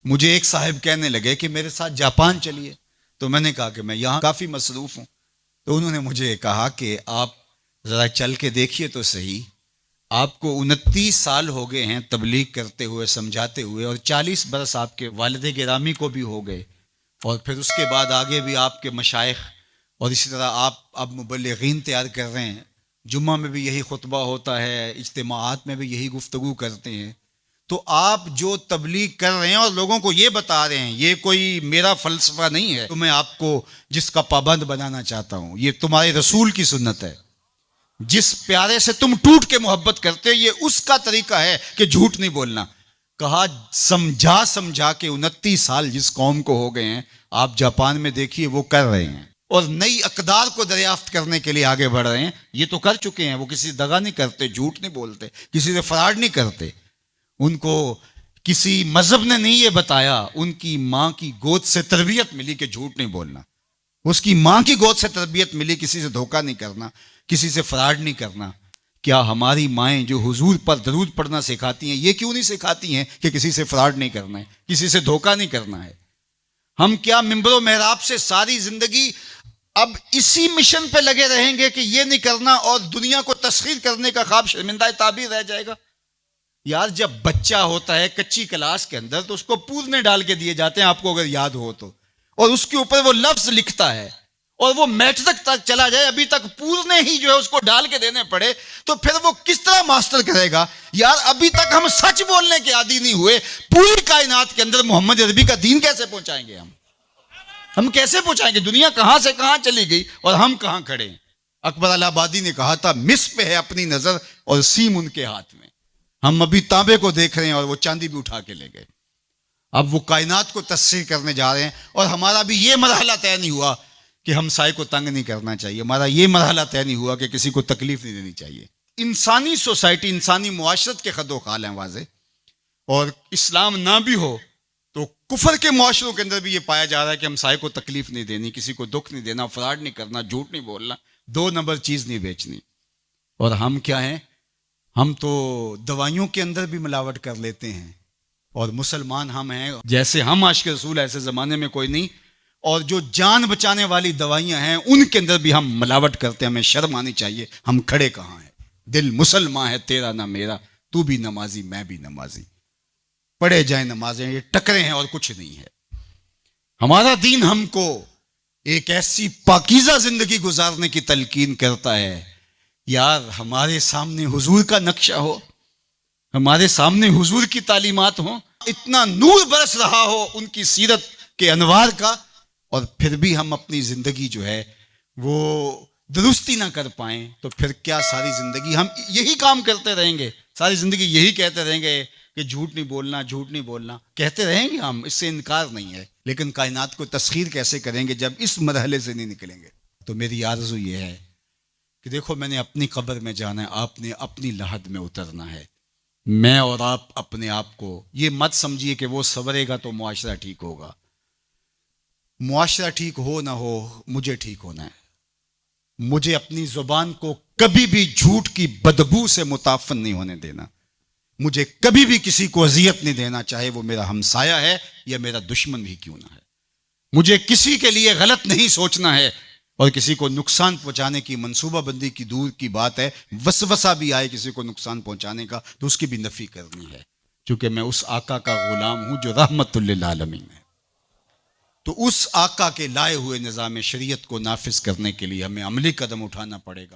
मुझे एक साहब कहने लगे कि मेरे साथ जापान चलिए, तो मैंने कहा कि मैं यहाँ काफ़ी मसरूफ़ हूँ। तो उन्होंने मुझे कहा कि आप ज़रा चल के देखिए तो सही, आपको 29 साल हो गए हैं तबलीग करते हुए, समझाते हुए, और 40 बरस आपके वालिद गिरामी को भी हो गए, और फिर उसके बाद आगे भी आपके मशाइख, और इसी तरह आप अब मुबल्लिगीन तैयार कर रहे हैं। जुम्मा में भी यही खुतबा होता है, इज्तिमाआत में भी यही गुफ्तगू करते हैं। तो आप जो तबलीग कर रहे हैं और लोगों को ये बता रहे हैं, ये कोई मेरा फ़लसफ़ा नहीं है तो मैं आपको जिसका पाबंद बनाना चाहता हूँ, ये तुम्हारे रसूल की सुन्नत है। जिस प्यारे से तुम टूट के मोहब्बत करते हो, ये उसका तरीका है कि झूठ नहीं बोलना। कहा समझा समझा के 29 साल जिस कौम को हो गए हैं, आप जापान में देखिए वो कर रहे हैं, और नई अकदार को दरियाफ्त करने के लिए आगे बढ़ रहे हैं। ये तो कर चुके हैं, वो किसी से दगा नहीं करते, झूठ नहीं बोलते, किसी से फराड नहीं करते। उनको किसी मजहब ने नहीं ये बताया, उनकी माँ की गोद से तरबियत मिली कि झूठ नहीं बोलना। उसकी माँ की गोद से तरबियत मिली किसी से धोखा नहीं करना, किसी से फराड नहीं करना। क्या हमारी माएँ जो हुजूर पर दरूद पढ़ना सिखाती हैं, ये क्यों नहीं सिखाती हैं कि किसी से फराड नहीं करना है, किसी से धोखा नहीं करना है? हम क्या मिंबरो मेहराब से सारी जिंदगी अब इसी मिशन पे लगे रहेंगे कि ये नहीं करना, और दुनिया को तस्खीर करने का ख्वाब शर्मिंदा ताबीर रह जाएगा? यार, जब बच्चा होता है कच्ची क्लास के अंदर, तो उसको पूरने डाल के दिए जाते हैं, आपको अगर याद हो तो, और उसके ऊपर वो लफ्ज लिखता है, और वो मैट्रिक तक चला जाए, अभी तक पूरने ही जो है उसको डाल के देने पड़े, तो फिर वो किस तरह मास्टर करेगा? यार, अभी तक हम सच बोलने के आदी नहीं हुए। पूरी कायनात के अंदर मोहम्मद अरबी का दीन कैसे पहुंचाएंगे हम कैसे पहुंचाएंगे? दुनिया कहां से कहां चली गई और हम कहां खड़े हैं? अकबर अलाहाबादी ने कहा था, मिस पे है अपनी नजर और सीम उनके हाथ में। हम अभी तांबे को देख रहे हैं और वो चांदी भी उठा के ले गए। अब वो कायनात को तस्सीर करने जा रहे हैं, और हमारा भी ये मरहला तय नहीं हुआ कि हमसाए को तंग नहीं करना चाहिए, हमारा ये मरहला तय नहीं हुआ कि किसी को तकलीफ नहीं देनी चाहिए। इंसानी सोसाइटी, इंसानी मुआशरत के खदो खाल हैं वाज़े, और इस्लाम ना भी हो तो कुफर के मुआशरों के अंदर भी ये पाया जा रहा है कि हमसाए को तकलीफ नहीं देनी, किसी को दुख नहीं देना, फराड नहीं करना, झूठ नहीं बोलना, 2 नंबर चीज़ नहीं बेचनी। और हम क्या हैं? हम तो दवाइयों के अंदर भी मिलावट कर लेते हैं, और मुसलमान हम हैं। जैसे हम आशिक रसूल ऐसे ज़माने में कोई नहीं, और जो जान बचाने वाली दवाइयां हैं उनके अंदर भी हम मिलावट करते हैं। हमें शर्म आनी चाहिए। हम खड़े कहाँ हैं? दिल मुसलमान है तेरा ना मेरा, तू भी नमाजी मैं भी नमाजी, पढ़े जाए नमाजें, ये टकरे हैं और कुछ नहीं है। हमारा दीन हमको एक ऐसी पाकीज़ा जिंदगी गुजारने की तलकीन करता है। यार, हमारे सामने हुजूर का नक्शा हो, हमारे सामने हुजूर की तालीमात हो, इतना नूर बरस रहा हो उनकी सीरत के अनवार का, और फिर भी हम अपनी जिंदगी जो है वो दुरुस्ती ना कर पाए, तो फिर क्या सारी जिंदगी हम यही काम करते रहेंगे? सारी जिंदगी यही कहते रहेंगे कि झूठ नहीं बोलना, झूठ नहीं बोलना? कहते रहेंगे हम, इससे इनकार नहीं है, लेकिन कायनात को तस्खीर कैसे करेंगे जब इस मरहले से नहीं निकलेंगे? तो मेरी आरज़ू ये है कि देखो, मैंने अपनी कब्र में जाना है, आपने अपनी लहद में उतरना है। मैं और आप अपने आप को ये मत समझिए कि वो संवरेगा तो मुआशरा ठीक होगा। मुआशरा ठीक हो ना हो, मुझे ठीक होना है। मुझे अपनी जुबान को कभी भी झूठ की बदबू से मुताफिन नहीं होने देना। मुझे कभी भी किसी को अजियत नहीं देना, चाहे वो मेरा हमसाया है या मेरा दुश्मन भी क्यों ना है। मुझे किसी के लिए गलत नहीं सोचना है, और किसी को नुकसान पहुंचाने की मंसूबाबंदी की दूर की बात है। वसवसा भी आए किसी को नुकसान पहुंचाने का, तो उसकी भी नफी करनी है, क्योंकि मैं उस आका का गुलाम हूं जो रहमतुल लिल आलमीन है। तो उस आका के लाए हुए निज़ाम शरीयत को नाफिज करने के लिए हमें अमली कदम उठाना पड़ेगा।